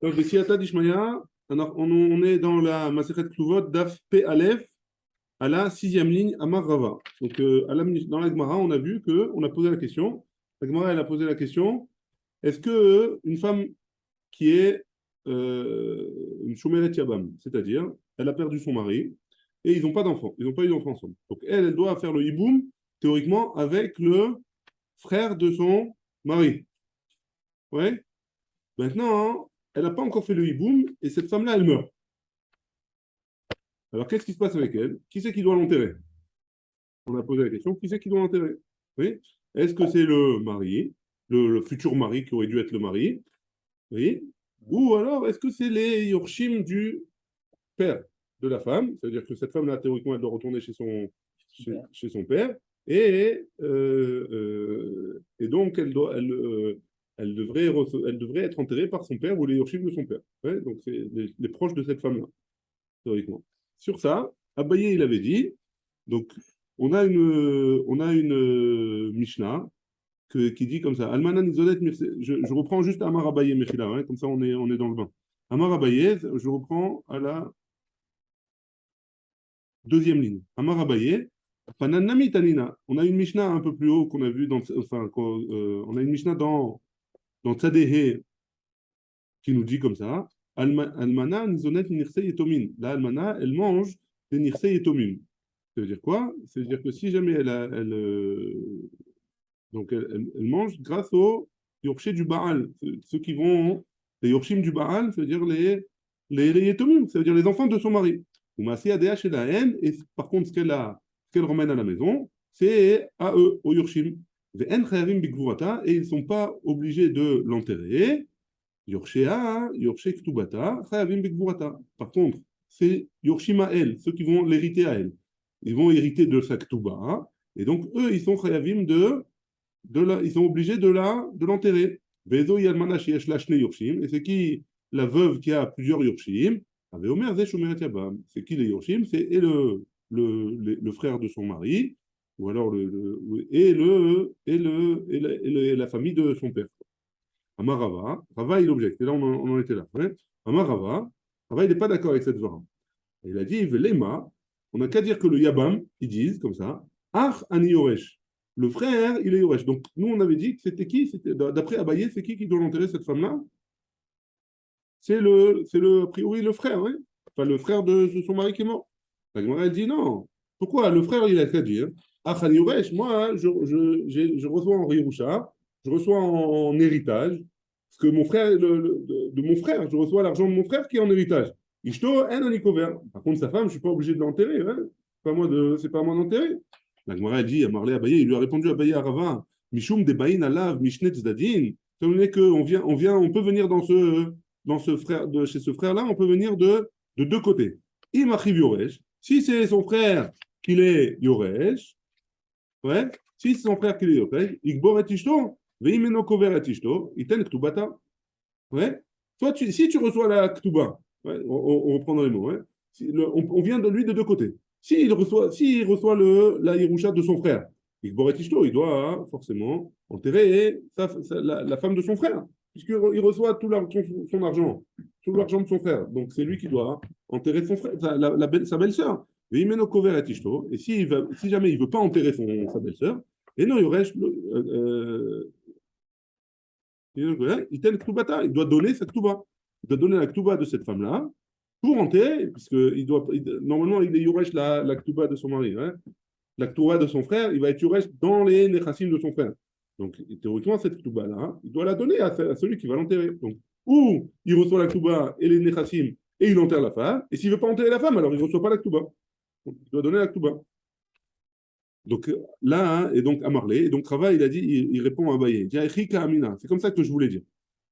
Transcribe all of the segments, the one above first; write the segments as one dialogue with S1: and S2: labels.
S1: Donc, Bessiata Dishmaya, on est dans la Masechet Kluvot, Daf P Aleph, à la sixième ligne, Amar Rava. Donc, dans la Gemara, on a vu qu'on a posé la question. La Gemara, elle a posé la question, est-ce que une femme qui est une Shomeret Yabam, c'est-à-dire, elle a perdu son mari, et ils n'ont pas d'enfant, ils n'ont pas eu d'enfant ensemble. Donc, elle doit faire le hiboum, théoriquement, avec le frère de son mari. Ouais. Maintenant, elle n'a pas encore fait le hiboum, et cette femme-là, elle meurt. Alors, qu'est-ce qui se passe avec elle? Qui c'est qui doit l'enterrer? On a posé la question, qui c'est qui doit l'enterrer? Oui. Est-ce que c'est le mari, le futur mari qui aurait dû être le mari? Oui. Ou alors, est-ce que c'est les Yorshim du père de la femme? C'est-à-dire que cette femme-là, théoriquement, elle doit retourner chez son père. Et donc, elle devrait être enterrée par son père ou les Yorshim de son père. Ouais, donc, c'est les proches de cette femme-là, théoriquement. Sur ça, Abaye, il avait dit, donc, on a une Mishnah qui dit comme ça, Almana Nizodet, je reprends juste Amar Abaye Mechila, hein, comme ça on est dans le bain. Amar Abaye, je reprends à la deuxième ligne. Amar Abaye, Fananami Tanina. On a une Mishnah un peu plus haut qu'on a vu on a une Mishnah dans Tzadehe qui nous dit comme ça, Almana Nizonet Nirse Yetomin. La Almana, elle mange des Nirse Yetomim. Ça veut dire quoi? Ça veut dire que si jamais donc elle mange grâce aux Yorshé du Baal, ceux qui vont, les Yorshim du Baal, ça veut dire les Yetomim, ça veut dire les enfants de son mari. Ou Maasé Adéa chez la haine, et par contre, ce qu'elle ramène à la maison, c'est à eux, aux Yorshim. Et ils ne sont pas obligés de l'enterrer. Yorshea, Yorshé Ktubata, Chayavim Bigvurata. Par contre, c'est Yorshim à elle, ceux qui vont l'hériter à elle. Ils vont hériter de sa Ktuba, et donc eux, ils sont Chayavim ils sont obligés de l'enterrer. Vezo Yalmana Sheyesh Lashne Yorshim, et c'est qui la veuve qui a plusieurs Yorshim? Aveomer Ze Shumeret Yabam. C'est qui les Yorshim? C'est et le frère de son mari, ou alors et la famille de son père. Amarava, Rava il objecte, et là on en était là. Ouais. Amarava, Rava il n'est pas d'accord avec cette vara. Il a dit, Velema, on n'a qu'à dire que le Yabam, ils disent comme ça, Ach Ani Yoresh. Le frère, il est Yoresh. Donc, nous, on avait dit que c'était qui? D'après Abaye, c'est qui doit l'enterrer, cette femme-là? A priori, le frère, oui. Enfin, le frère de son mari qui est mort. La Gemara, elle dit non. Pourquoi? Le frère, il a qu'à dire, Ach Ani Yoresh, moi, je reçois en Rirusha, je reçois en héritage, parce que mon frère, de mon frère, je reçois l'argent de mon frère qui est en héritage. Ishto en anikover. Par contre, sa femme, je ne suis pas obligé de l'enterrer. Hein. C'est pas à moi d'enterrer. La Gemara dit à Marley Abaye, il lui a répondu à Abaye à Rava, Mishum de Baïn alav Mishnet Zdadin. Étant donné on peut venir dans ce frère, chez ce frère-là, on peut venir de deux côtés. Il m'arrive Yoresh. Si c'est son frère qu'il est Yoresh, ouais, si c'est son frère qu'il est Yoresh, Igbor et Ishto, Veimeno Kover et Ishto, Iten Ktubata. Ouais. Toi, si tu reçois la Ktuba, ouais, on reprend dans les mots, ouais, on vient de lui de deux côtés. S'il reçoit la Yerusha de son frère, il doit forcément enterrer la femme de son frère, puisqu'il reçoit son argent, tout l'argent de son frère. Donc c'est lui qui doit enterrer son frère, sa belle-sœur. Et si jamais il ne veut pas enterrer sa belle-sœur, et non, il reste il doit donner cette Ktuba. Il doit donner la Ktuba de cette femme-là pour enterrer, puisque normalement, il est Yuresh la Ktuba de son mari. Hein. La Ktuba de son frère, il va être Yuresh dans les Nechassim de son frère. Donc, théoriquement, cette Ktuba-là, il doit la donner à celui qui va l'enterrer. Donc, ou il reçoit la Ktuba et les Nechassim et il enterre la femme, et s'il ne veut pas enterrer la femme, alors il ne reçoit pas la Ktuba. Donc, il doit donner la Ktuba. Donc là, hein, et donc à Marley, et donc Rava, il a dit, il répond à Abaye, c'est comme ça que je voulais dire.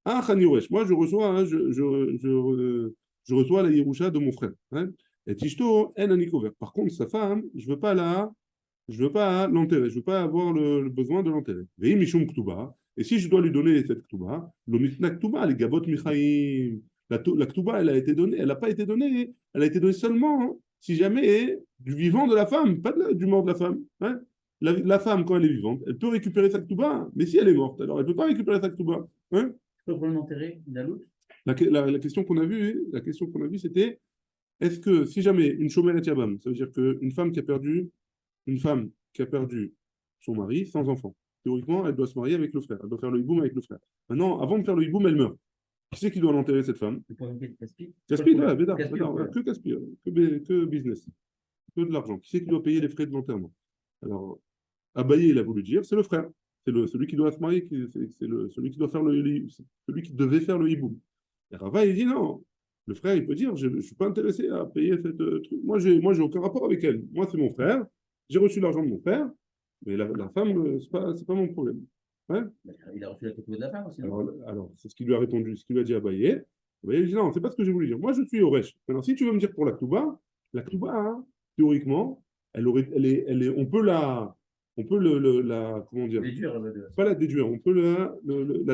S1: Ah, Khaniouresh, moi je reçois, hein, je reçois la Yerusha de mon frère. Hein, et Tishto, en Anikover. Par contre, sa femme, je veux pas l'enterrer, je veux pas avoir le besoin de l'enterrer. Vei Mishum Ktuba, et si je dois lui donner cette Ktuba, le Mitna Ktuba, les Gabot Michaim, la Ktuba, elle a été donnée, elle n'a pas été donnée, elle a été donnée seulement hein, si jamais du vivant de la femme, pas du mort de la femme. Hein. La femme, quand elle est vivante, elle peut récupérer sa Ktuba, mais si elle est morte, alors elle ne peut pas récupérer sa Ktuba. Hein.
S2: Pourquoi l'enterrer d'Alout?
S1: La question qu'on a vue, c'était est-ce que si jamais une chômelle et yabam, ça veut dire une femme qui a perdu son mari sans enfant, théoriquement, elle doit se marier avec le frère, elle doit faire le hiboum avec le frère. Maintenant, avant de faire le hiboum, elle meurt. Qui c'est qui doit l'enterrer, cette femme? Casse-pied, ouais, bédard, que casse-pied, que business, que de l'argent. Qui c'est qui doit payer les frais de l'enterrement? Alors, Abaye, il a voulu dire, c'est le frère. Celui qui doit se marier, celui qui doit faire celui qui devait faire le hiboum. Et Rava, il dit non. Le frère, il peut dire, je ne suis pas intéressé à payer cette truc. J'ai aucun rapport avec elle. Moi, c'est mon frère. J'ai reçu l'argent de mon père. Mais la femme, c'est pas mon problème. Ouais.
S2: Il a reçu la photo de la femme aussi.
S1: Alors c'est ce qu'il lui a répondu, ce qu'il lui a dit à Abaye. Abaye, il dit non, c'est pas ce que j'ai voulu dire. Moi, je suis Oresh. Maintenant, si tu veux me dire pour la Ktouba, hein, théoriquement, on peut comment dire,
S2: déduire,
S1: pas la déduire, on peut la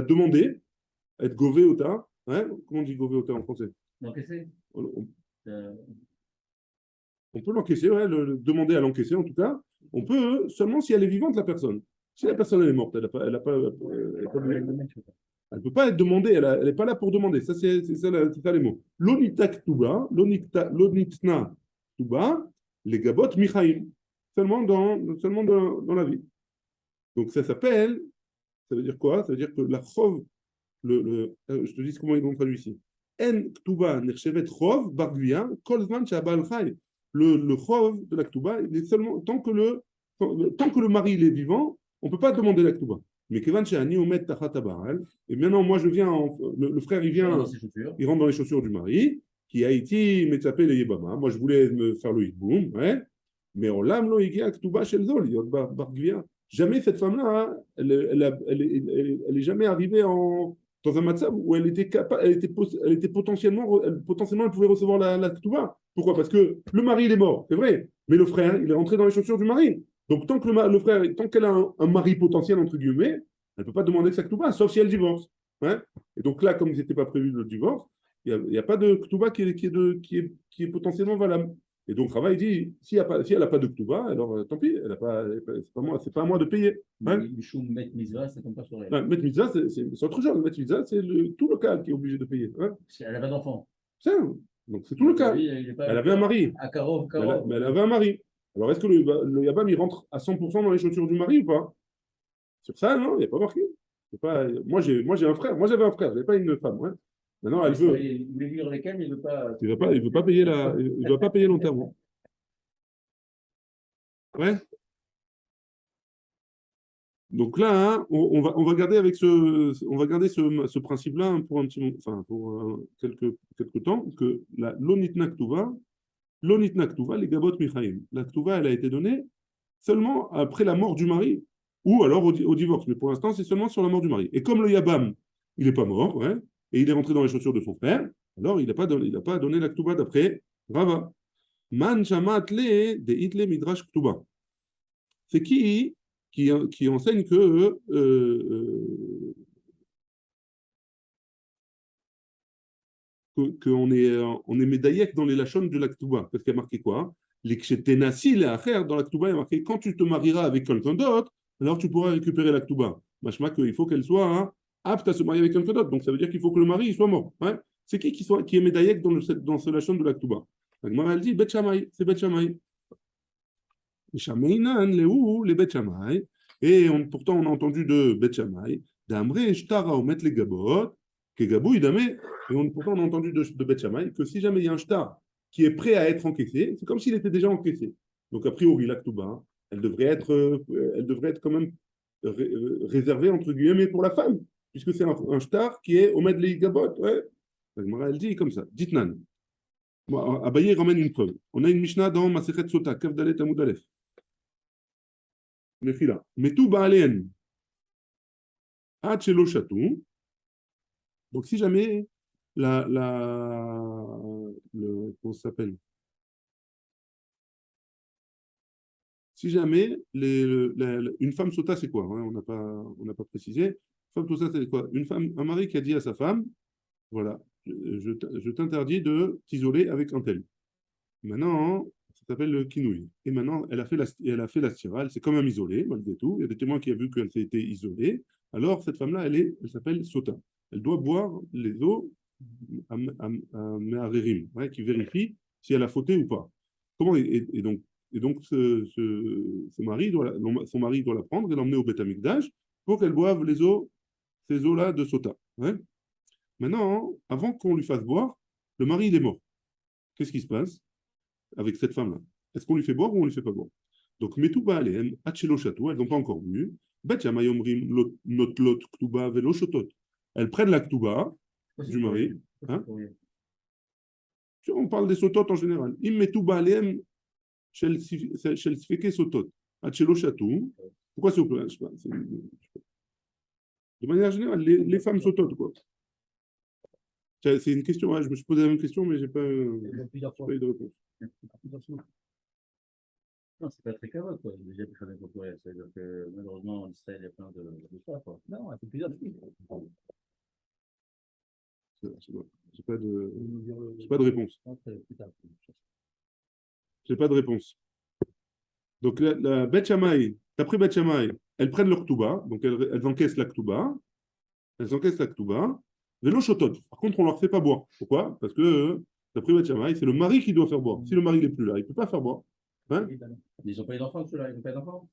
S1: demander, être gové ota. Hein, comment on dit gové ota en français?
S2: L'encaisser.
S1: On peut l'encaisser, ouais, le demander à l'encaisser en tout cas. On peut seulement si elle est vivante, la personne. Si la personne elle est morte, elle ne peut pas être demandée, elle n'est pas là pour demander. Ça, c'est ça les mots. L'onitak tuba, l'onitna tuba, les gabot michaim. Seulement dans la vie. Donc ça s'appelle, ça veut dire quoi? Ça veut dire que la chov, je te dis comment ils l'ont traduit ici. En ktuba nechshevet chov barguya kol zman she'abal chai. Le chov de la ktuba, il est seulement tant que le mari il est vivant, on ne peut pas demander la ktuba. Mais kevan she'ani omet tachat habaal, et maintenant moi je viens, le frère il vient, il rentre dans les chaussures du mari, qui a été metzapé le yebama. Moi je voulais me faire le hiboum, ouais. Mais olam lo higia ktuba shel zol yod barguya. Jamais cette femme-là, hein, elle est jamais arrivée dans un matzav où elle était potentiellement, elle pouvait recevoir la ketouba. Pourquoi? Parce que le mari, il est mort, c'est vrai, mais le frère, il est rentré dans les chaussures du mari. Donc, tant que le frère, tant qu'elle a un mari potentiel, entre guillemets, elle ne peut pas demander sa ketouba, sauf si elle divorce. Hein. Et donc là, comme il n'était pas prévu le divorce, il n'y a pas de ketouba qui est potentiellement valable. Et donc, Rava, il dit, si elle n'a pas de Ktuba, alors tant pis, c'est pas à moi de payer.
S2: Hein. Met Mitzvah, ça tombe pas sur elle.
S1: Met Mitzvah, c'est autre chose. Met Mitzvah, c'est tout le cas qui est obligé de payer. Hein.
S2: Elle n'a pas d'enfant.
S1: Donc, c'est tout le cas. Elle avait un mari. Mais elle avait un mari. Alors, est-ce que le Yabam, il rentre à 100% dans les chaussures du mari ou pas? Sur ça, non, il n'y a pas marqué. Moi, j'ai un frère. Moi, j'avais un frère. Je n'avais pas une femme. Ouais. Maintenant, elle veut.
S2: Il voulait vivre avec elle, mais il ne veut pas.
S1: Il ne veut pas payer il doit pas payer l'enterrement. Ouais. Donc là, hein, on va garder avec ce principe-là hein, pour un petit, enfin pour quelques temps que la l'onitna ktuva, les gabot michaim. La ktuva, elle a été donnée seulement après la mort du mari ou alors au divorce. Mais pour l'instant, c'est seulement sur la mort du mari. Et comme le yabam, il n'est pas mort, ouais, et il est rentré dans les chaussures de son frère, alors il n'a pas donné la ktuba d'après Rava. Man shamat le de itle midrash ktuba. C'est qui enseigne qu'on est médaillek dans les lachons de la ktuba. Parce qu'il y a marqué quoi? Les kshetenasi les acher dans la ktuba, il y a marqué quand tu te marieras avec quelqu'un d'autre, alors tu pourras récupérer la ktuba. Machma qu'il faut qu'elle soit hein, apte à se marier avec quelqu'un d'autre. Donc ça veut dire qu'il faut que le mari soit mort. Hein. C'est qui est médaillek dans ce lachon de la ktuba? La Gemara elle dit Bet Shammai, c'est Bet Shammai. Shameinan lehu les Bet Shammai. Et pourtant on a entendu de Bet Shammai, d'Amre Shtara ou mettre les gabot, que Gabou idame. Et pourtant on a entendu de Bet Shammai que si jamais il y a un shtar qui est prêt à être encaissé, c'est comme s'il était déjà encaissé. Donc a priori la Ktuba, elle devrait être quand même réservée entre guillemets pour la femme, puisque c'est un shtar qui est au mettre les gabot. Ouais. Elle dit comme ça. Ditnan. Abaye ramène une preuve. On a une Mishnah dans Masechet Sota, Kaf Dalet Amud Aleph. Mechila. Metu ba'alen. Ad shelo shatou. Donc si jamais comment ça s'appelle? Si jamais une femme sota, c'est quoi hein, on n'a pas précisé. Femme sota, c'est quoi? Un mari qui a dit à sa femme, voilà, je t'interdis de t'isoler avec un tel. Maintenant, ça s'appelle le kinouï. Et maintenant, elle a fait la stira, c'est quand même isolée, malgré tout. Il y a des témoins qui ont vu qu'elle s'était isolée. Alors, cette femme-là, elle s'appelle sota. Elle doit boire les eaux Me'arerim, ouais, qui vérifie si elle a fauté ou pas. Comment, et donc ce mari son mari doit la prendre et l'emmener au Beth Amikdash pour qu'elle boive ces eaux-là de Sota. Ouais. Maintenant, avant qu'on lui fasse boire, le mari il est mort. Qu'est-ce qui se passe avec cette femme-là? Est-ce qu'on lui fait boire ou on ne lui fait pas boire? Donc, Metouba Alehem, Hachelo Chatou, elles n'ont pas encore bu. Bet Shamayomrim, Notlot, Ktuba, Velo Shotot. Elles prennent la Ktuba du mari. Hein? On parle des sotot en général. Im Metouba Alehem, Shel Sfeke Sotot, Hachelo Chatou. Pourquoi c'est au pluriel? Je sais pas. De manière générale, les femmes sotot, quoi. C'est une question, hein, je me suis posé la même question, mais je n'ai pas eu de réponse.
S2: Non, c'est pas très cavale, quoi. Déjà, il faut faire des pluriel. C'est-à-dire que malheureusement, en Israël, il y a plein de ça, quoi. Non, c'est plusieurs filles.
S1: J'ai pas de réponse. J'ai pas de réponse. Donc, la Beth Shammai, d'après Beth Shammai, elles prennent leur Ktuba, donc elles encaissent la Ktuba. Elles encaissent la Ktuba. Vélo shotot. Par contre, on ne leur fait pas boire. Pourquoi? Parce que, d'après Beth Shammai, c'est le mari qui doit faire boire. Si le mari n'est plus là, il ne peut pas faire boire. Hein?
S2: Ils n'ont pas eu d'enfants, ceux-là. Ils n'ont pas d'enfants.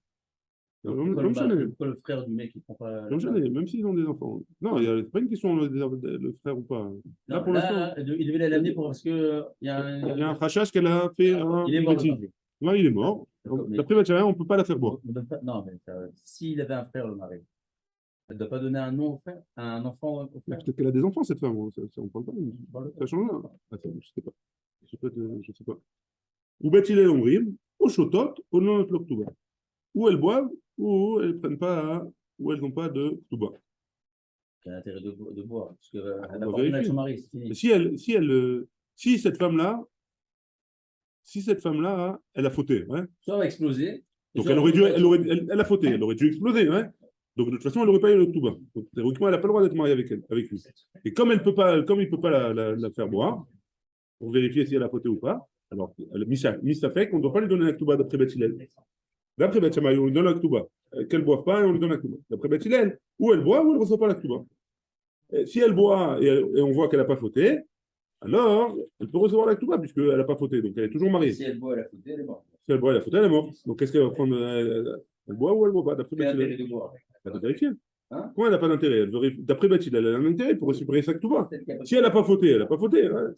S1: Pourquoi
S2: le frère du mec, il prend pas.
S1: Même s'ils ont des enfants. Non, c'est pas une question le frère ou pas.
S2: Là, pour l'instant. Il devait l'amener parce que. Il y a
S1: un rachage qu'elle a fait.
S2: Il est mort.
S1: Ouais, il est mort. D'après Beth Shammai, on ne peut pas la faire boire.
S2: Non, mais s'il avait un frère, le mari. Elle ne doit pas donner un nom au frère, un enfant au frère.
S1: Peut-être qu'elle a des enfants, cette femme. On ne parle pas. Ça change rien. Attends, je ne sais pas. Ou Beth Hillel Omrim, au Shotot, au nom de l'Oktuba. Ou elles boivent, ou elles prennent pas, ou elles n'ont pas de Ktuba.
S2: Quel intérêt de boire? Parce qu'elle a
S1: pas
S2: avec son mari, c'est
S1: fini. Si cette femme-là, elle a fauté, ouais.
S2: Soit elle va exploser.
S1: Donc elle a fauté, elle aurait dû exploser, ouais. Donc de toute façon, elle n'aurait pas eu le Ktuba. Donc théoriquement, elle n'a pas le droit d'être mariée avec lui. Et comme il ne peut pas la faire boire, pour vérifier si elle a fauté ou pas, alors elle a mis sa fait qu'on ne doit pas lui donner la Ktuba d'après Beth Hillel. D'après Beth Shammai, on lui donne la Ktuba. Qu'elle ne boive pas, et on lui donne la Ktuba. D'après Beth Hillel, ou elle boit, ou elle ne reçoit pas la Ktuba. Si elle boit et on voit qu'elle n'a pas fauté, alors elle peut recevoir la Ktuba puisqu'elle n'a pas fauté. Donc elle est toujours mariée.
S2: Si elle boit, elle a fauté, elle est morte.
S1: Si elle boit, elle a fauté, elle est morte. Donc qu'est-ce qu'elle va prendre? Elle boit ou elle ne boit pas? D'après Beth Hillel. Elle va vérifier. Hein? Pourquoi elle n'a pas d'intérêt? D'après Beth Hillel, elle a un intérêt pour récupérer sa Ktuba. Si elle n'a pas fauté, elle n'a pas fauté. Ouais.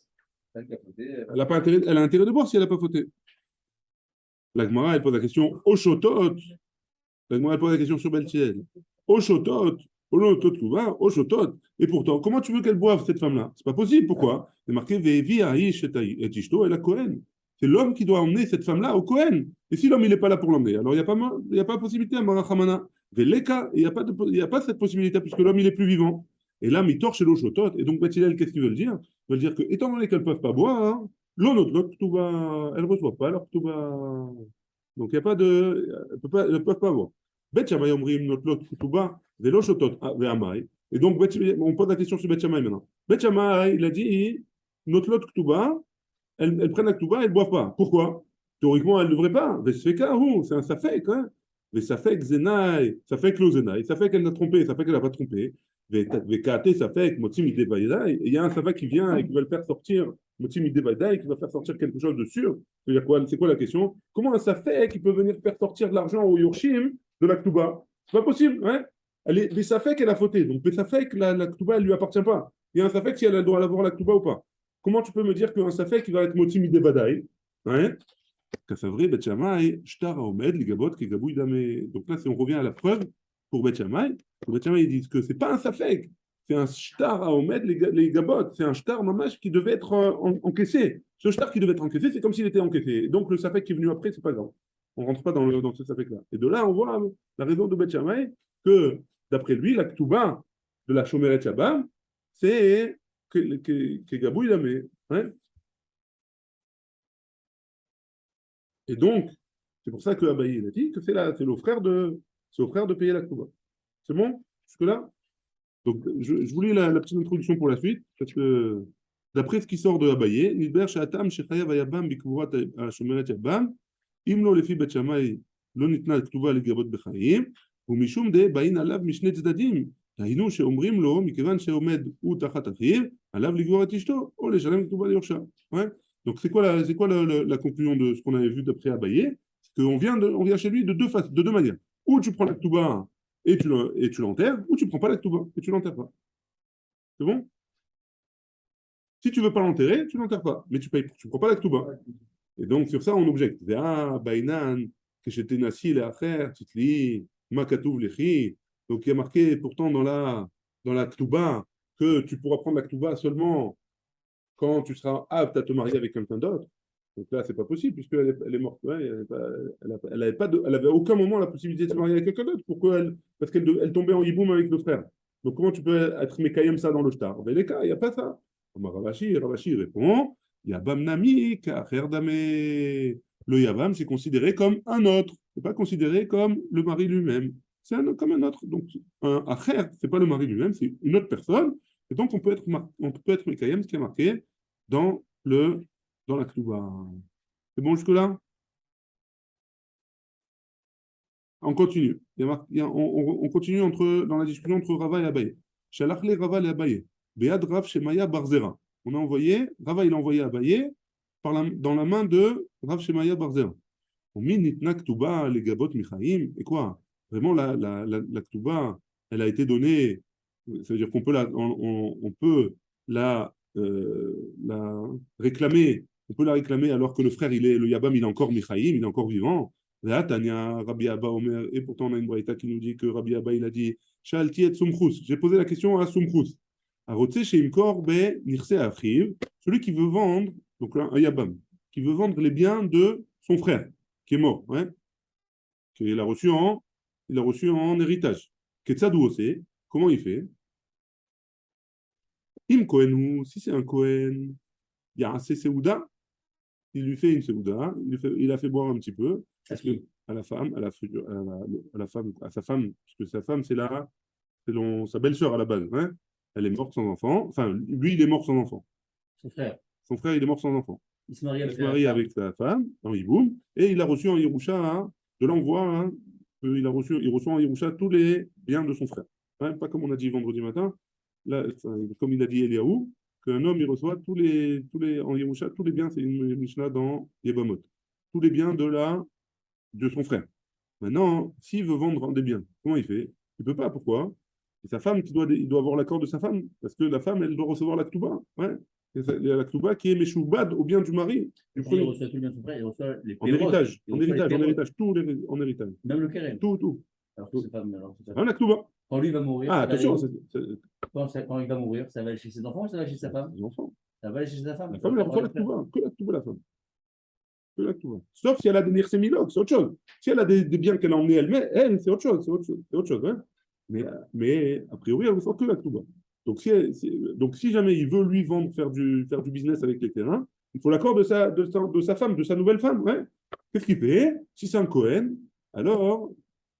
S1: Elle a intérêt de boire si elle n'a pas fauté. La Gemara, elle pose la question au Shotot. La Gemara, elle pose la question sur Beth Hillel. Au Shotot, au Shotot. Et pourtant, comment tu veux qu'elle boive, cette femme-là? C'est pas possible. Pourquoi? C'est marqué Ve'evi Aish et Ishto et la Kohen. C'est l'homme qui doit emmener cette femme-là au Kohen. Et si l'homme, il n'est pas là pour l'emmener, alors il n'y a pas possibilité à Marachamana. Ve'leka, il n'y a pas cette possibilité puisque l'homme, il est plus vivant. Et là, Mitor chez l'Oshotot. Et donc, Beth Hillel, qu'est-ce qu'il veut dire? Il veut dire que, étant donné qu'elles ne peuvent pas boire, elles ne reçoivent pas leur Ktuba. Donc, il n'y a pas de. Elles ne peuvent pas boire. Beth Shammai omrim notlot Ktuba, velo shotot ve'amai. Et donc, on pose la question sur Beth Shammai maintenant. Beth Shammai, il a dit notlot Ktuba, elles prennent la Ktuba, elles ne boivent pas. Pourquoi? Théoriquement, elles ne devraient pas. C'est un safek. Hein? Mais safek zenaï, safek lo zenaï, safek elle n'a trompé, safek elle n'a pas trompé. Vekate safek, motim idevaïdaï. Et il y a un safek qui vient et qui va le faire sortir, motim idevaïdaï, qui va faire sortir quelque chose de sûr. C'est-à-dire quoi? C'est quoi la question? Comment un safek qui peut venir faire sortir de l'argent au Yorshim de la Ktuba? C'est pas possible. Hein? Les safek, elle a fauté. Donc, les safek, la Ktuba, elle ne lui appartient pas. Il y a un safek si elle a le droit d'avoir la Ktuba ou pas. Comment tu peux me dire qu'un safek qui va être motim idevaïdaï? Hein? Donc là, si on revient à la preuve, pour Beth Shammai, ils disent que ce n'est pas un safek, c'est un shtar à omed, les gabot, c'est un shtar mamash qui devait être encaissé. Ce shtar qui devait être encaissé, c'est comme s'il était encaissé. Donc le safek qui est venu après, c'est pas grave. On ne rentre pas dans ce safek-là. Et de là, on voit la raison de Beth Shammai que, d'après lui, la Ktuba de la Shomeret Shabbat, c'est que Gabou il a mis. Hein? Et donc, c'est pour ça que Abaye il a dit que c'est au frère de payer la Ktuba. C'est bon? Jusque-là? Donc, je vous lis la petite introduction pour la suite, parce que d'après ce qui sort de Abaye, Nidber Sha'atam Shechayav Ayabam Bikvurat Shomeret Yabam, Imlo Lefi Bet Shammai Lo Nitna Ktuba Ligabot Bechayim, Umishum De Bain Alav Mishne Tzdadim, היינו שאומרים לו, מכיוון שעומד הוא תחת אחיו, עליו לגבור את אשתו, או לשלם כתובה ליורשה. Ouais. Donc c'est quoi la conclusion de ce qu'on avait vu d'après Abaye? C'est qu'on on vient chez lui de deux manières. Ou tu prends la ketouba et tu l'enterres, ou tu ne prends pas la ketouba et tu l'enterres pas. C'est bon? Si tu ne veux pas l'enterrer, tu ne l'enterres pas, mais tu ne prends pas la ketouba. Et donc sur ça, on objecte. Ah, Bainan, que j'étais nassi les affaires, titli, makatouv lechi. Donc il y a marqué pourtant dans la ketouba que tu pourras prendre la ketouba seulement quand tu seras apte à te marier avec quelqu'un d'autre. Donc là, c'est pas possible, puisqu'elle est morte. Ouais, elle avait aucun moment la possibilité de se marier avec quelqu'un d'autre. Pourquoi parce qu'elle tombait en hiboum avec le frère. Donc comment tu peux être mékayem ça dans le shtar? Mais les cas, il n'y a pas ça. Ravashi répond, Yabam nami, dame. Le Yabam, c'est considéré comme un autre. C'est pas considéré comme le mari lui-même. C'est comme un autre. Donc, un acher, c'est pas le mari lui-même, c'est une autre personne. Et donc, on peut être mékayem, ce qui est marqué dans la Ketouba. C'est bon jusque-là? On continue. On continue dans la discussion entre Rava et Abaye. Shalachle Rava et Abaye. Bead Rav Shemaya Barzera. Rava il a envoyé Abaye dans la main de Rav Shemaya Barzera. On mit Nitna Ketouba les Gabot Michaim. Et quoi? Vraiment, la Ketouba, elle a été donnée. Ça veut dire qu'on peut on peut la réclamer. On peut la réclamer alors que le Yabam, il est encore Michaim, il est encore vivant. Rabbi Abba Omer, et pourtant on a une braïta qui nous dit que Rabbi Abba il a dit Shalti et Sumchus. J'ai posé la question à Sumchus. Arotse chez Imkor be Nirse Achiv, celui qui veut vendre, donc un Yabam, qui veut vendre les biens de son frère, qui est mort, ouais, qu'il a reçu en héritage. Ketsadou aussi, comment il fait? Im Kohenou, si c'est un Kohen, il y a un Seouda, il lui fait une Seouda, il a fait boire un petit peu, parce que à la femme, à sa femme, parce que sa femme, c'est sa belle-sœur à la base, hein. Elle est morte sans enfant. Enfin, lui, il est mort sans enfant.
S2: Son frère.
S1: Son frère, il est mort sans enfant.
S2: Il se marie
S1: avec sa femme, en Hiboum, et il a reçu en Yerusha, hein, de l'envoi, hein, il reçoit en Yerusha tous les biens de son frère. Hein, pas comme on a dit vendredi matin, là, comme il a dit Eliaou, qu'un homme, il reçoit en Yerusha, tous les biens, c'est une Mishnah dans Yebamot, tous les biens de son frère. Maintenant, s'il veut vendre des biens, comment il fait? Il ne peut pas, pourquoi? C'est sa femme il doit avoir l'accord de sa femme, parce que la femme, elle doit recevoir la Ketouba. Ouais. Il y a la Ketouba qui est Meshoubad au bien du mari.
S2: Il reçoit tout le bien de son frère, il reçoit les
S1: en héritage, en héritage, en héritage.
S2: Même le keren.
S1: Tout.
S2: Alors que c'est pas
S1: la Ketouba.
S2: Quand lui va mourir.
S1: Ah, attention.
S2: Quand il va mourir, ça va aller chez ses enfants ou ça va aller chez sa femme?
S1: Les enfants.
S2: Ça va aller chez sa femme.
S1: La femme, elle reçoit la Ketouba. Que la Ketouba, la femme. Sauf si elle a des nirsémilogues, c'est autre chose. Si elle a des biens qu'elle a emmenés elle, c'est autre chose. C'est autre chose. Hein. Mais a priori, elle ne reçoit que la Ketouba. Donc si jamais il veut lui vendre, faire du business avec les terrains, il faut l'accord de sa femme, de sa nouvelle femme. Ouais. Qu'est-ce qu'il fait? Si c'est un Cohen, alors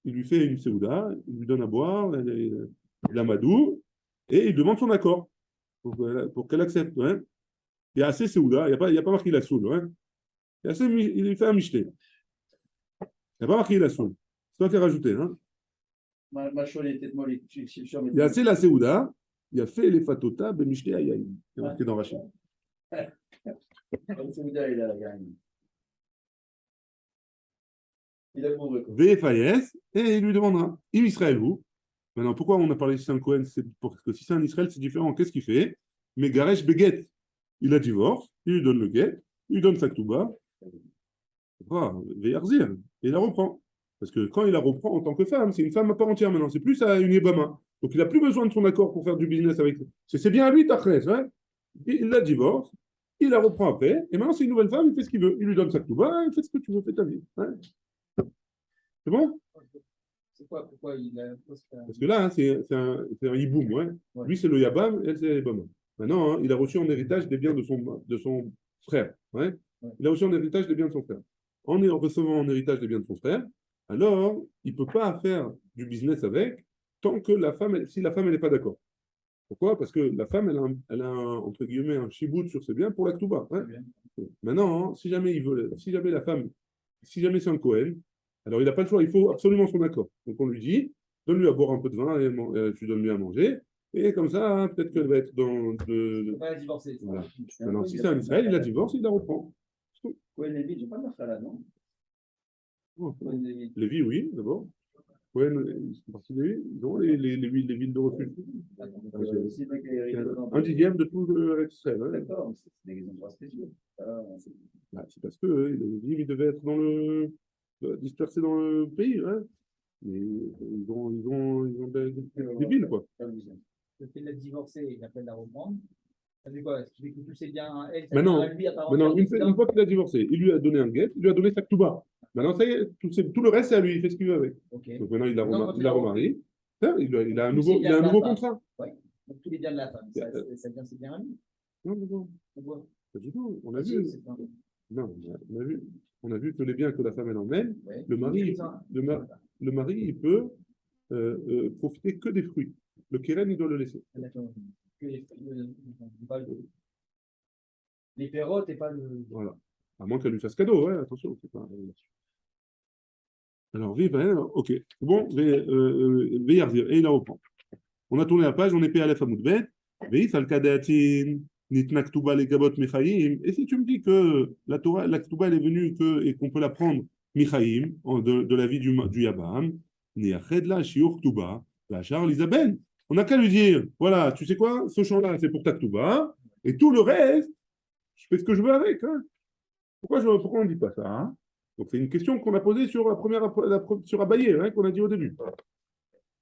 S1: il lui fait une Seouda, il lui donne à boire, l'amadou, et il demande son accord pour qu'elle accepte. Ouais. Il y a assez Seouda, il n'y a pas marqué la soule. Ouais. Il lui fait un michté. Il n'y a pas marqué la soule. C'est toi qui as rajouté. Hein. Il y a assez la Seouda. Il a fait les fatota, ben michté aïe. C'est marqué dans Rachid. VFIS, et il lui demandera. Il Israël, vous. Maintenant, pourquoi on a parlé de un Cohen? C'est parce que si c'est un Israël, c'est différent. Qu'est-ce qu'il fait? Mais Garesh Beget, il a divorce, il lui donne le get, il lui donne sa Ketouba. Veyarzir, et il la reprend. Parce que quand il la reprend en tant que femme, c'est une femme à part entière maintenant, c'est plus à une Ebama. Donc il n'a plus besoin de son accord pour faire du business avec. C'est bien à lui, Tachres. Hein. Il la divorce, il la reprend après, et maintenant c'est une nouvelle femme, il fait ce qu'il veut. Il lui donne sa Ketouba, il fait ce que tu veux, fais ta vie. Hein. C'est bon?
S3: C'est quoi? Pourquoi il a.
S1: Parce que là, hein, c'est un hiboum. Ouais. Ouais. Lui, c'est le Yabam, elle, c'est l'Ebama. Maintenant, hein, il a reçu en héritage des biens de son frère. Ouais. Ouais. Il a reçu en héritage des biens de son frère. En recevant en héritage des biens de son frère, alors il ne peut pas faire du business avec tant que si la femme elle n'est pas d'accord. Pourquoi? Parce que la femme elle a entre guillemets un chibout sur ses biens pour la Ketouba. Hein. Maintenant, hein, si jamais c'est un Cohen, alors il n'a pas le choix, il faut absolument son accord. Donc on lui dit, donne-lui à boire un peu de vin et tu donnes-lui à manger. Et comme ça, hein, peut-être qu'elle va être dans.
S3: Il faut pas la divorcer.
S1: Voilà.
S2: C'est un
S1: Maintenant,
S2: peu
S1: si
S2: une
S1: c'est un Israël, il la
S2: affaire.
S1: divorce, il la reprend. C'est tout.
S2: Cohen Lévy, j'ai pas de marche là, non?
S1: Oh.
S2: Cohen Lévy.
S1: Lévi, oui, d'abord. Ouais, ils sont partis de Lévi. Ils ont les villes de refuge.
S2: C'est vrai qu'il y a
S1: C'est
S2: hérité dans
S1: un dixième de tout Israël. Hein.
S2: D'accord, c'est des endroits spéciaux. Ah,
S1: Bah, c'est parce que les villes, ils devaient être dispersés dans le pays. Hein. Mais ils ont des villes, quoi.
S3: Le fait de la divorcer, il appelle la reprendre. Ça fait quoi? Ce qui fait que tous ses biens à elle, ça
S1: Maintenant,
S3: vient à lui à part
S1: maintenant
S3: entière,
S1: une fois qu'il a divorcé, il lui a donné un guet, il lui a donné sa ktouba. Maintenant, ça y est, tout le reste, c'est à lui, il fait ce qu'il veut avec.
S3: Ok.
S1: Donc maintenant, il l'a
S3: Maintenant, quand
S1: il
S3: il
S1: l'a
S3: a
S1: remarié. Hein, il a un
S3: tous ses biens de
S1: un
S3: la
S1: nouveau
S3: femme.
S1: contrat.
S3: Ouais. Donc tous les biens de la femme, ça vient, c'est bien à lui.
S1: Non, non, non,
S3: Pourquoi?
S1: pas du tout. On a
S3: Ah, si,
S1: vu.
S3: c'est pas-
S1: Non, on a vu que les biens que la femme elle emmène,
S3: Ouais.
S1: le mari,
S3: Ça-
S1: le mari, il peut profiter que des fruits. Le kéren, il doit le laisser.
S3: D'accord. Que pas les perrottes et pas le.
S1: Voilà. À moins qu'elle lui fasse cadeau, ouais, attention. C'est pas... Alors, ok. Bon, Veyarzir, et il la reprend. On a tourné la page, on est Aleph Hamoud Bet. Veïs al-Kadatin, Nitna Ktuba le Gabot Michaïm. Et si tu me dis que la Torah, la Ktuba, elle est venue et qu'on peut la prendre Michaïm, de la vie du Yabam, Niached la Shiur Ktuba, la Charles Isabelle. On n'a qu'à lui dire, voilà, tu sais quoi, ce champ-là, c'est pour ta Ktuba, et tout le reste, je fais ce que je veux avec. Hein. Pourquoi on ne dit pas ça hein. Donc, c'est une question qu'on a posée sur sur Abaye, hein, qu'on a dit au début.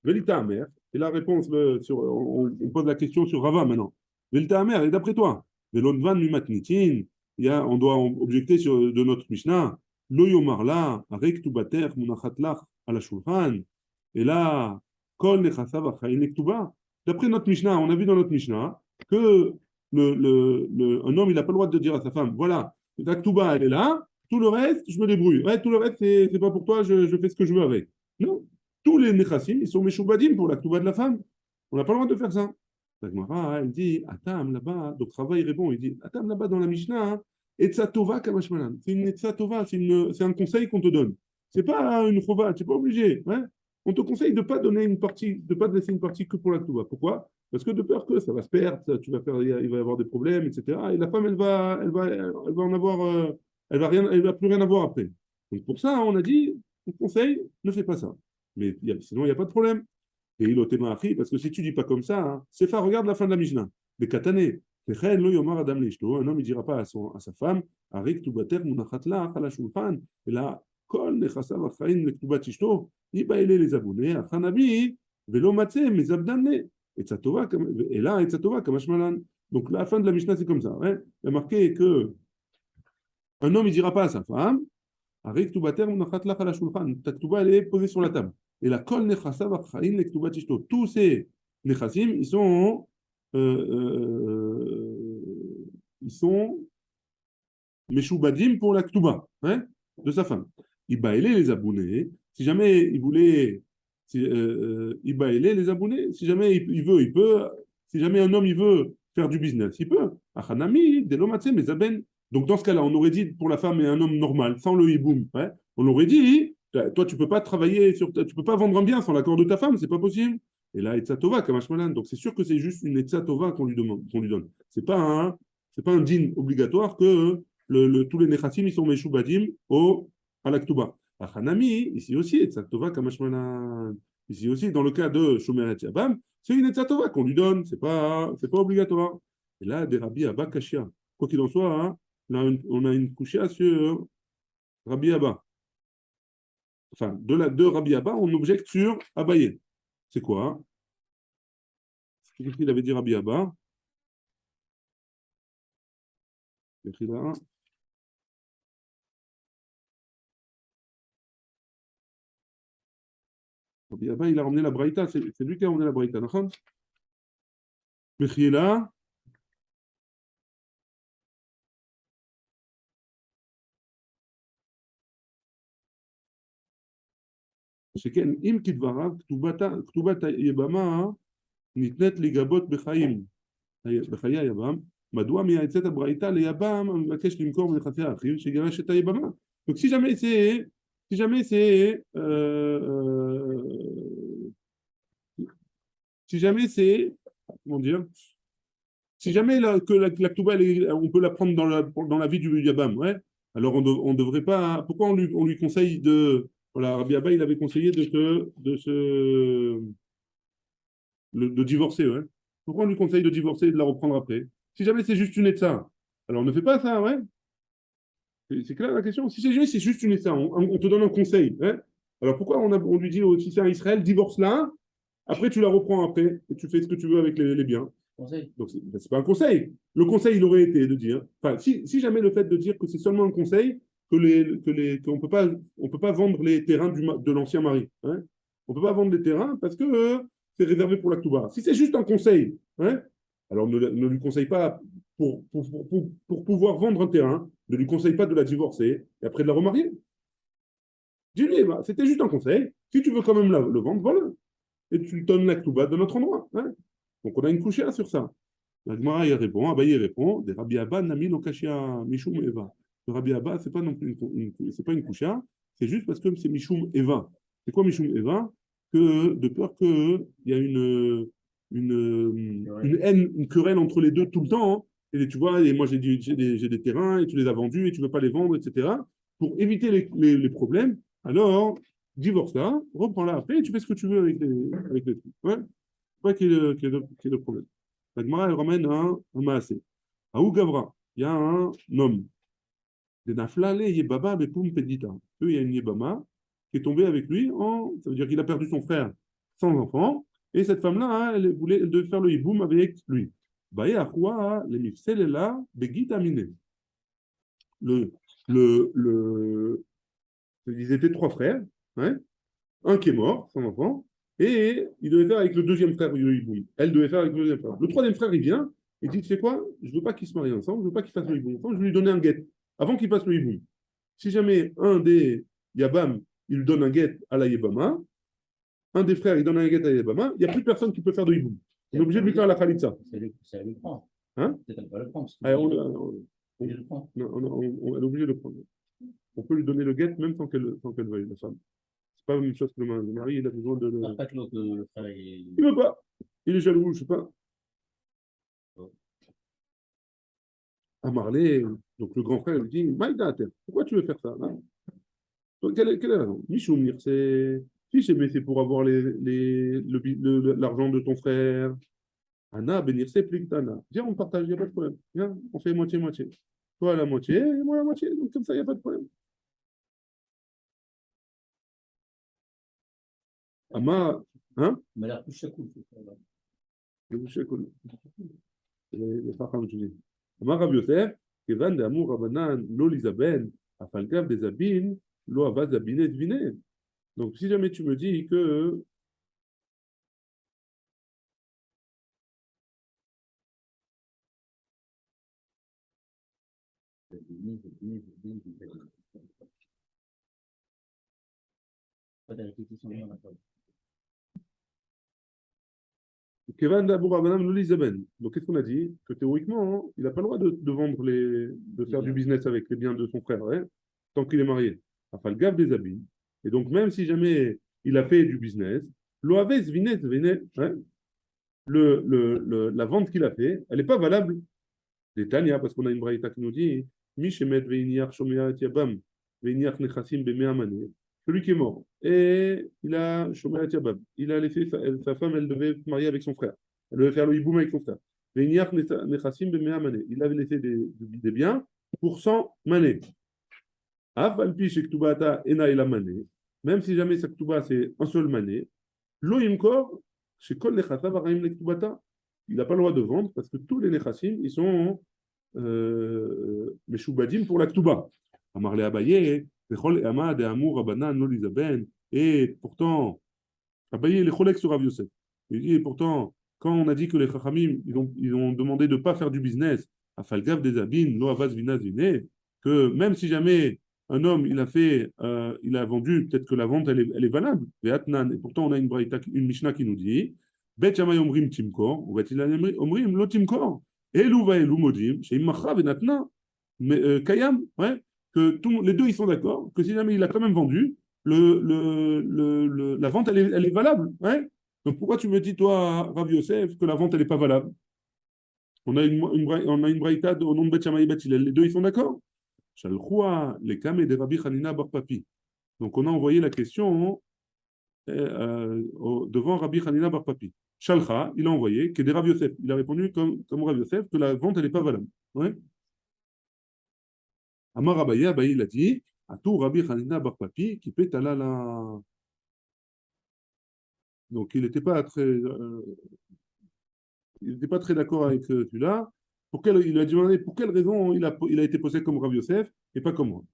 S1: Velita Amer, et la réponse, on pose la question sur Rava maintenant. Velita Amer, et d'après toi, Velonvan Numatnitin, on doit objecter de notre Mishnah, Lo Yomarla, Arek Tubater, Munachatlach, à la Shulchan, et là, Kol Nechasav Achain Lektuba. D'après notre Mishnah, on a vu dans notre Mishnah que un homme, il n'a pas le droit de dire à sa femme, voilà, la Ktuba, elle est là, tout le reste, je me débrouille. Ouais, tout le reste, c'est pas pour toi, je fais ce que je veux avec. Non, tous les nechassim, ils sont meshoubadim pour la Ktuba de la femme. On n'a pas le droit de faire ça. La Gemara, elle dit, Atam là-bas, donc Rava, il répond, il dit, Atam là-bas dans la Mishnah, hein, Etza Tova Kamashmalan. C'est une Etza Tova, c'est un conseil qu'on te donne. C'est pas une chova, tu n'es pas obligé. Hein. On te conseille de ne pas donner une partie, de pas laisser une partie que pour la Ktuba. Pourquoi? Parce que de peur que ça va se perdre, il va y avoir des problèmes, etc. Et la femme, elle va en avoir, elle va plus rien avoir après. Donc pour ça, on a dit, on conseille, ne fais pas ça. Mais sinon, il n'y a pas de problème. Et il a parce que si tu dis pas comme ça, hein, c'est ça, regarde la fin de la Mishnah. Les katané. Un homme, il ne dira pas à sa femme, Arik tubater munachatla ala shulchan. Et là, kol nechasav achain lektubat ishto, ibaile les abonnés, achanabi, velo matse, mes abdamne. Et là, et tzatova, kamashmalan. Donc la fin de la Mishnah, c'est comme ça. Ouais. Il y a marqué que un homme, il ne dira pas à sa femme, Arik tubater munachatla ala shulchan. Ta ktuba, elle est posée sur la table. Et la kol nechasav achain lektubat ishto. Tous ces nechassim, ils sont Meshoubadim pour la Ktuba, hein, de sa femme. Ibaélé les abounés, si jamais il voulait, Ibaélé les abounés, si jamais il veut, il peut, si jamais un homme il veut faire du business, il peut. Achanami, Delomatse, Mezaben. Donc dans ce cas-là, on aurait dit pour la femme et un homme normal, sans le hiboum, hein, on aurait dit, toi tu peux pas travailler tu peux pas vendre un bien sans l'accord de ta femme, c'est pas possible. Et là, Etzatova, Kamashmalan. Donc c'est sûr que c'est juste une Etzatova qu'on lui demande, qu'on lui donne. C'est pas un din obligatoire que tous les nechassim, ils sont meshoubadim à la Ktuba. À Hanami, ici aussi, Etzatova, Kamashmalan. Ici aussi, dans le cas de Shomeret Yabam, c'est une Etzatova qu'on lui donne, c'est pas obligatoire. Et là, des Rabbi Abba Kashia. Quoi qu'il en soit, hein, on a une Kushia sur Rabbi Abba. Enfin, de Rabbi Abba, on objecte sur Abaye. C'est quoi? Qu'est-ce qu'il avait dit Rabbi Abba? Écrit là. Rabbi Abba, il a ramené la Braïta. C'est lui qui a ramené la Braïta. D'accord? Mechila. שכן, אם כדבריו, כתובת היבמה ניתנת לגבות בחיי היבם, מדוע מייעצת הברייתא ליבם המבקש למכור מנכסי האחיו שגירש את היבמה. Donc si jamais c'est si jamais c'est, comment dire, si jamais la Ktouba, on peut la prendre dans la vie du Yabam, ouais, alors on devrait pas. Pourquoi on lui conseille de. Voilà, Rabbi Abba, il avait conseillé de divorcer, ouais. Pourquoi on lui conseille de divorcer et de la reprendre après? Si jamais c'est juste une état, alors on ne fait pas ça, ouais. C'est clair la question? Si c'est juste une état, on te donne un conseil, hein. Alors pourquoi on lui dit, si c'est un Israël, divorce là, après tu la reprends après, et tu fais ce que tu veux avec les biens.
S3: Conseil.
S1: Donc, c'est pas un conseil. Le conseil, il aurait été de dire, enfin, si jamais le fait de dire que c'est seulement un conseil, qu'on on peut pas vendre les terrains de l'ancien mari. Hein. On peut pas vendre les terrains parce que c'est réservé pour la Touba. Si c'est juste un conseil, hein, alors ne lui conseille pas pour pouvoir vendre un terrain, ne lui conseille pas de la divorcer et après de la remarier. Dis-lui, bah, c'était juste un conseil. Si tu veux quand même le vendre, voilà. Et tu donnes la Touba de notre endroit. Hein. Donc on a une couchée sur ça. La Gemara, il répond, Abaye il répond, des Rabbi Abba, Nami lo kashia Mishum Eva. Le Rabbi Abba, c'est pas non plus c'est pas une coucha, c'est juste parce que c'est Mishum Eva. C'est quoi Mishum Eva? Que de peur qu'il y a une haine, une querelle entre les deux tout le temps. Hein. Et tu vois, et moi j'ai des terrains et tu les as vendus et tu ne veux pas les vendre, etc. Pour éviter les problèmes, alors divorce là, reprends-la après et tu fais ce que tu veux avec les trucs. Ouais? C'est pas qu'il y ait de problème. La Gemara, elle ramène un maasé. À Ougavra, il y a un homme. De Naflale Yebaba Bepum Pedita. Il y a une Yebama qui est tombée avec lui. Ça veut dire qu'il a perdu son frère sans enfant. Et cette femme-là, hein, elle devait faire le hiboum avec lui. Baye Achoua, les Mifselela, Begita Mine. Le, ils étaient trois frères. Hein, un qui est mort, sans enfant. Et il devait faire avec le deuxième frère le hiboum. Elle devait faire avec le deuxième frère. Le troisième frère, il vient. Il dit, tu sais quoi, je ne veux pas qu'ils se marient ensemble, je ne veux pas qu'ils fassent le hiboum ensemble, je vais lui donner un guet avant qu'il fasse le hiboum. Si jamais un des Yabam, il donne un guet à la Yebama, un des frères, il donne un guet à la Yebama, il n'y a plus personne qui peut faire de hiboum. On est obligé de lui faire la khalitsa.
S2: C'est à lui prendre.
S1: Hein?
S2: C'est pas le prendre.
S1: On est obligé de le prendre. On peut lui donner le guet même sans qu'elle veuille, la femme. C'est pas la même chose que le mari, il a besoin de le.
S2: Pas que l'autre frère,
S1: Il ne veut pas. Il est jaloux, je ne sais pas. À Marley, donc le grand frère lui dit Maïda, pourquoi tu veux faire ça hein. Quelle est la raison Michoumir, c'est. Si c'est pour avoir l'argent de ton frère. Anna, bénir, c'est plus que Anna. Viens, on partage, il n'y a pas de problème. Viens, on fait moitié-moitié. Toi la moitié, et moi la moitié. Donc comme ça, il n'y a pas de problème. Amma, hein
S2: il m'a l'air plus chacoul.
S1: Les Chacham, je dis. Amma Rabbi Yosef, Kevan de Amour Rabanan, lo Lizaben, Afalgav des Abin, lo Avaz Abinet Vinet. Donc, si jamais tu me dis que Kevan d'Amour Rabanan, lo Lizaben. Donc, qu'est-ce qu'on a dit? Que théoriquement, hein, il n'a pas le droit de vendre de faire du business avec les biens de son frère, hein, tant qu'il est marié. Afalgav des Abin. Et donc, même si jamais il a fait du business, lo Avaz Vinet Vinet, hein, la vente qu'il a fait, elle n'est pas valable. Les Tania, parce qu'on a une braïta qui nous dit Mishemet veiniach shomeat yabam, veiniach nechassim bemea mané. Celui qui est mort, et il a shomeat yabam. Il a laissé sa femme, elle devait se marier avec son frère. Elle devait faire le hiboum avec son frère. Veiniach nechassim bemea mané. Il avait laissé des biens pour 100 mané. Avalpi shektubata ena ela mané. Même si jamais sa ktuba c'est un seul mané, lo imkor shekol nechasa varaim lektubata. Il n'a pas le droit de vendre parce que tous les nechassim, ils sont Meshoubadim pour la Ktuba. Amarle Abaye, Bechol Ema de Amour Abanan Nolizaben. Et pourtant, Abaye, les Cholek sur Rav Yosef. Il dit, et pourtant, quand on a dit que les Chachamim, ils ont demandé de ne pas faire du business, à Falgav des Abin, Lo Avaz Vinaz Vine, que même si jamais un homme, il a vendu, peut-être que la vente, elle est valable. Et pourtant, on a une Mishnah qui nous dit, Bet Yamay Omrim Timkor, ou Bet Yamay Omrim Lo Timkor. Elou va Elou Modim, chez Imachra Venatna, Kayam, ouais, que les deux ils sont d'accord, que si jamais il a quand même vendu, la vente elle est valable, ouais. Donc pourquoi tu me dis, toi, Rav Yosef, que la vente, elle n'est pas valable? On a une braïta au nom de Bet Shammai et Bet Hillel. Les deux, ils sont d'accord? Shalchoua, les Kameh de Rabbi Hanina bar Papi. Donc on a envoyé la question devant Rabbi Hanina bar Papi. Shalcha, il a envoyé, que des Rav Yosef. Il a répondu comme Rav Yosef que la vente, elle n'est pas valable. Ouais. Amar Abaye, Abaye, il a dit, à tout Rabbi Hanina bar Papi, qui peut la. Donc il n'était pas très, d'accord avec celui-là. Il a demandé pour quelle raison il a été posé comme Rav Yosef et pas comme moi.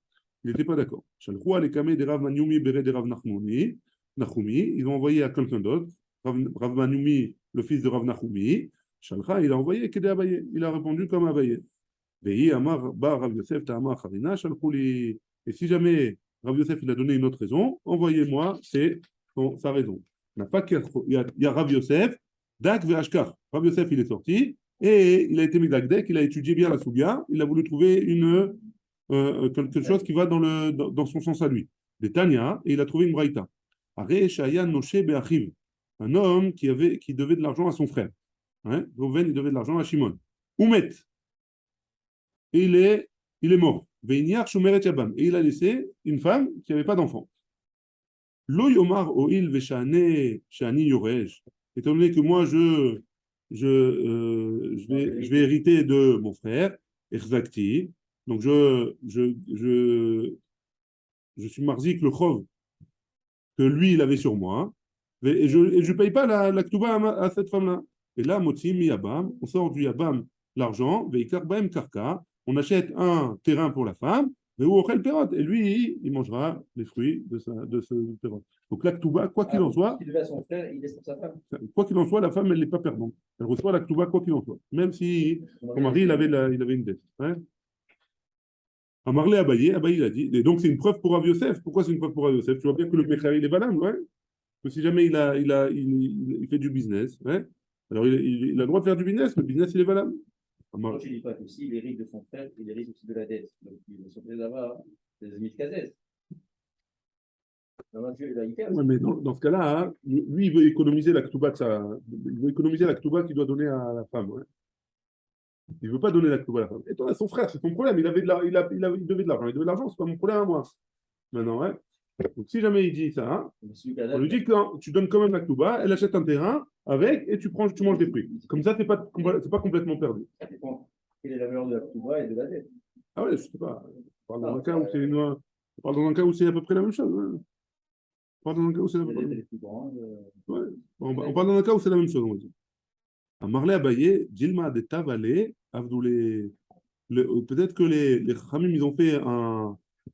S1: Il n'était pas d'accord. Shalchoua les kameh des Rav Manioumi bere des Rav Nachmouni. Nachumi, ils ont envoyé à quelqu'un d'autre, Rav Manioumi, le fils de Rav Nachumi. Shalcha, il a envoyé Kedé Abaye. Il a répondu comme Abaye. Vehi Amar Ba Rav Yosef Ta'amar Harina Shalchouli. Et si jamais Rav Yosef il a donné une autre raison, envoyez-moi sa raison. Il y a Rav Yosef, Dak Ve'ashkar. Rav Yosef il est sorti et il a été Megdagdek, il a étudié bien la Sougia, il a voulu trouver quelque chose qui va dans son sens à lui. Des Tanya, et il a trouvé une braïta. Are Shayan Noshe Be'achiv, un homme qui devait de l'argent à son frère. Hein? Reuven, il devait de l'argent à Shimon. Oumet, et il est mort. Veiniar Shumeret Yabam, et il a laissé une femme qui n'avait pas d'enfant. Lo Yomar Oil Veshane Shani Yorej, étant donné que moi je vais hériter de mon frère, Erzakti, donc je suis marzik le chov que lui, il avait sur moi, et je ne paye pas la ktuba à cette femme-là. Et là, Motim Yabam, on sort du Yabam l'argent, Veikar Baem Karka, on achète un terrain pour la femme, et lui, il mangera les fruits de ce terrain. Donc la ktuba, quoi qu'il en soit,
S3: il devait à son frère, il laisse pour sa femme.
S1: quoi qu'il en soit, la femme, elle n'est pas perdante. Elle reçoit la ktuba, quoi qu'il en soit. Même si son mari, il avait une dette. Hein. Amarlé Abaye, Abaye il a dit, et donc c'est une preuve pour Rav Yosef. Pourquoi c'est une preuve pour Rav Yosef? Tu vois bien que le Mecher, il est valable, ouais? Que si jamais il fait du business, ouais? Alors il a le droit de faire du business, le business, il est valable.
S3: Moi, je ne dis pas que s'il hérite de son frère, il hérite aussi de la dette. Donc, ils sont obligés d'avoir des Mizkazès.
S1: Ouais, mais dans ce cas-là, hein, lui, il veut économiser la ktuba qu'il doit donner à la femme. Ouais. Il ne veut pas donner la ktuba à la femme. Et toi, son frère, c'est ton problème. Il devait de l'argent. Il devait de l'argent, c'est pas mon problème à moi. Maintenant, ouais. Donc, si jamais il dit ça, hein, on lui dit que tu donnes quand même la ktuba, elle achète un terrain avec et tu manges des fruits. Comme ça, c'est pas complètement perdu.
S3: Quelle est la valeur de la ktuba et de la dette?
S1: Ah ouais, je sais pas. On parle dans un cas où c'est à peu près la même chose. Hein. On parle dans un cas où c'est la même chose. Ouais. On parle dans un cas où c'est la même chose, on va dire. À Marley Abaye, Dilma de Tavale, peut-être que les Khamim, ils ont fait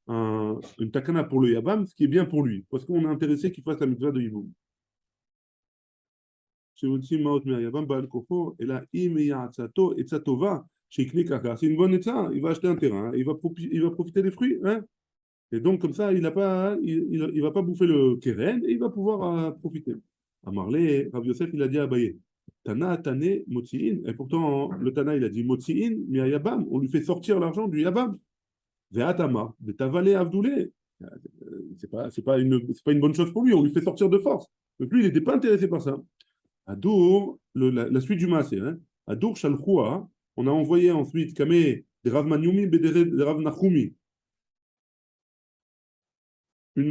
S1: une takana pour le Yabam, ce qui est bien pour lui, parce qu'on est intéressé qu'il fasse la mitzvah de Yiboum. C'est une bonne état, il va acheter un terrain, il va profiter des fruits. Hein? Et donc, comme ça, il va pas bouffer le keren et il va pouvoir profiter. À Marley, Rav Yosef, il a dit à Abaye, Tana, Tane, Motsiin. Et pourtant, le Tana, il a dit Motsiin, mais à Yabam, on lui fait sortir l'argent du Yabam. Ve'atama, de Tavale Avdoulé. C'est pas une bonne chose pour lui, on lui fait sortir de force. Donc lui, il n'était pas intéressé par ça. Adour, la suite du Maasé, hein. Adour Shalchoua, on a envoyé ensuite Kameh de Rav Manioumi et de Rav Nachumi. On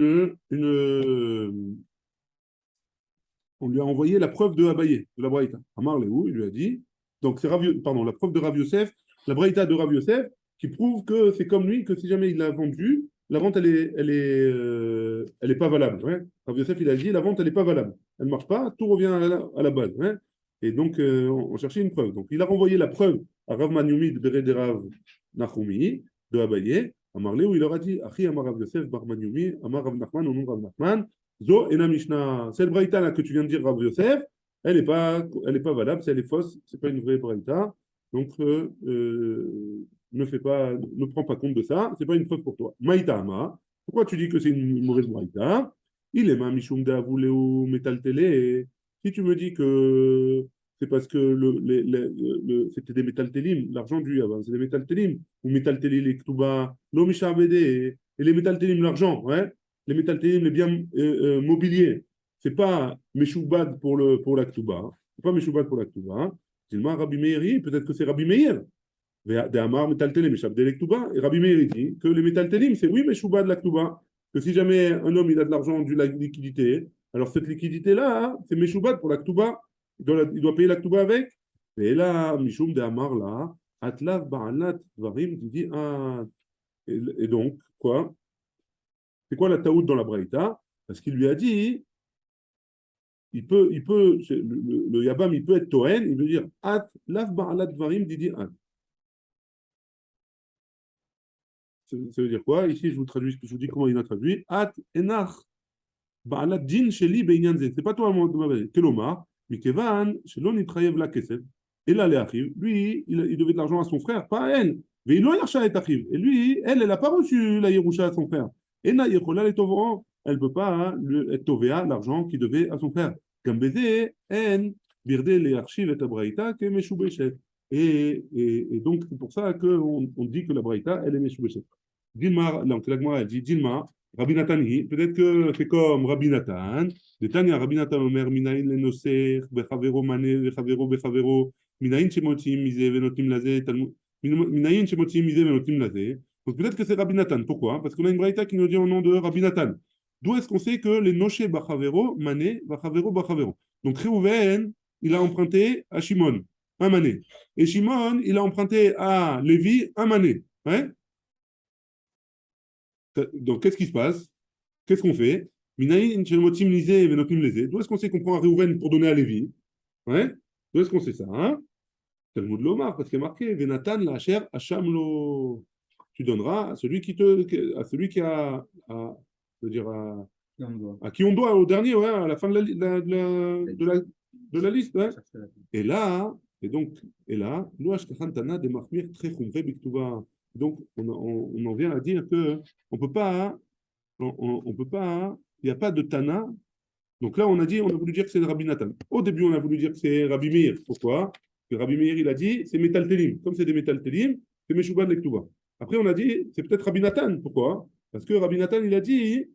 S1: lui a envoyé la preuve de Abaye, de la Braïta. Amar Léou, il lui a dit, donc c'est la preuve de Rav Yosef, la Braïta de Rav Yosef, qui prouve que c'est comme lui, que si jamais il l'a vendu, la vente, elle est pas valable. Hein. Rav Yosef, il a dit, la vente, elle n'est pas valable. Elle ne marche pas, tout revient à la base. Hein. Et donc, on cherchait une preuve. Donc, il a renvoyé la preuve à Rav Manioumi de Rav Nachumi, de Abaye. Amar Léou, il leur a dit, Achi Amar Rav Yosef, Bar Manioumi, Amar Rav Nachman, au nom de Rav Nachman, Zo et la Mishnah, cette braïta là que tu viens de dire, Rav Yosef, elle n'est pas valable, elle est fausse, c'est pas une vraie braïta. Donc, ne prends pas compte de ça, c'est pas une preuve pour toi. Maïta Ama, pourquoi tu dis que c'est une mauvaise braïta? Il est ma Mishum de Avuleu Metal Télé. Si tu me dis que c'est parce que c'était des métal télim, l'argent du Yavam, c'est des métal télim, ou métal télim, les Ktuba, l'Omisha et les métal télim, l'argent, ouais. Les métal télim, les biens mobiliers, c'est pas Meshoubad pour la Ktuba. C'est pas Meshoubad pour la Ktuba. Dilma Rabbi Meiri, peut-être que c'est Rabbi Meir. De Amar Metaltelim, Meshabdel Ktuba. Et Rabbi Meir dit que les Metaltelim, c'est oui Meshoubad la Ktuba. Que si jamais un homme il a de l'argent, de la liquidité, alors cette liquidité-là, hein, c'est Meshoubad pour la Ktuba. Il doit payer la Ktuba avec. Et là, Mishum de Amar là, Atlav Ba'alat Varim, il dit, ah, et donc, quoi? C'est quoi la taout dans la Braïta? Parce qu'il lui a dit, le Yabam, il peut être Toen, il veut dire At, Lav Ba'alat Varim, Didi At. Ça veut dire quoi? Ici, je vous dis comment il a traduit. At, Enach, Ba'alat Din, Sheli, Beinyanze. C'est pas toi, Kelomar, Mikevan, Shelon, Nitrayev, la Kesef. Et là, les Achiv, lui, il devait de l'argent à son frère, pas à elle. Mais il a Yarcha et Achiv. Et lui, elle n'a pas reçu la Yerusha à son frère. Et là, Yechola, elle ne peut pas être Tovea, l'argent qu'il devait à son frère. Gambeze, En, Birde, les Archives et Abraïta, que Meshubeshet. Et donc, c'est pour ça qu'on dit que la Braïta, elle est Meshubeshet. Dilma, donc la Gemara dit Dilma, Rabbi Nathan, peut-être que c'est comme Rabbi Nathan. Détania, Rabbi Nathan, Omer, Minaïn, le Noser, Bechavero, Mané, Bechavero, Bechavero, Minaïn, Shemotim, Misé, Venotim, Lazé, Minaïn, Shemotim, Misé, Venotim, Lazé. Donc peut-être que c'est Rabbi Nathan. Pourquoi? Parce qu'on a une braïta qui nous dit au nom de Rabbi Nathan. D'où est-ce qu'on sait que les Noché, Bechavero, Mané, Bechavero, Bechavero. Donc Réhouven, il a emprunté à Shimon, un Mané. Et Shimon, il a emprunté à Lévi, un Mané. Ouais? Donc, qu'est-ce qui se passe? Qu'est-ce qu'on fait? Minaïn, Shemotim, Lisé, Venotim, Lésé. D'où est-ce qu'on sait qu'on prend à Réhouven pour donner à Lévi? Ouais? D'où est-ce qu'on sait ça? Hein? Talmud Lomar, parce qu'il est marqué Venatan, la chair, Hachamlo. Tu donneras à celui qui je veux dire, à qui on doit, au dernier, ouais, à la fin de la liste. Ouais. Et là, Loach Kachantana de Mahmir très chumre biktuva. Donc, on en vient à dire que on peut pas, on peut pas, il n'y a pas de Tana. Donc là, on a voulu dire que c'est Rabbi Nathan. Au début, on a voulu dire que c'est Rabbi Meir. Pourquoi? Parce que Rabbi Meir, il a dit, c'est Metal Telim. Comme c'est des Metal Telim, c'est Meshuban Lektuva. Après, on a dit, c'est peut-être Rabbi Nathan. Pourquoi? Parce que Rabbi Nathan, il a dit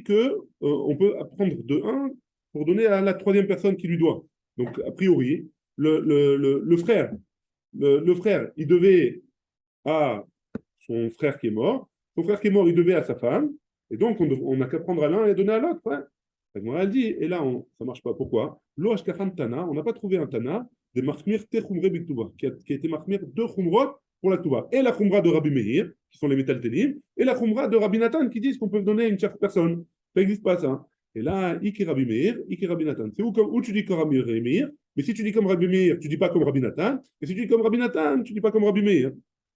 S1: que on peut apprendre de un pour donner à la troisième personne qui lui doit. Donc, a priori, le frère, il devait à son frère qui est mort. Son frère qui est mort, il devait à sa femme. Et donc, on n'a qu'à prendre à l'un et donner à l'autre. Ouais. Elle dit, et là, ça ne marche pas. Pourquoi? On n'a pas trouvé un Tana de Mahmir Techumre Biktuba, qui a été Mahmir deux Khumrot pour la Tuba. Et la Khumra de Rabbi Meir, qui sont les Metal Telim, et la Khumra de Rabbi Nathan, qui disent qu'on peut donner à une tierce personne. Ça n'existe pas, ça. Et là, Iki Rabbi Meir, Iki Rabbi Nathan. C'est où tu dis comme Rabbi Meir, mais si tu dis comme Rabbi Meir, tu ne dis pas comme Rabbi Nathan, et si tu dis comme Rabbi Nathan, tu ne dis pas comme Rabbi Meir.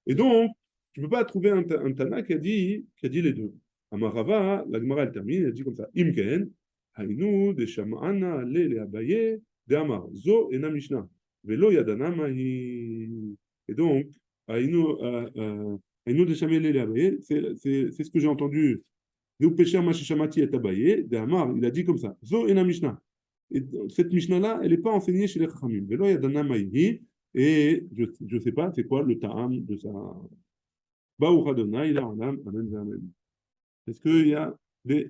S1: Et donc, tu ne peux pas trouver un Tana qui a dit les deux. Amarava, la Gemara, elle termine, elle dit comme ça, Imken, Hainu, de Shamana, le Abaye, de Amar, Zo, et Namishna. Velo Yadana Mahi. Et donc, Hainu, de Shamana, le Abaye, c'est ce que j'ai entendu. De Pécher Mashishamati et Abaye, de Amar, il a dit comme ça, Zo, et Namishna. Et cette Mishnah-là, elle n'est pas enseignée chez les Chachamim. Velo Yadana Mahi. Et je ne sais pas, c'est quoi le ta'am de ça. Baou Adonai, il a en âme, amen, amen. Est-ce qu'il y a des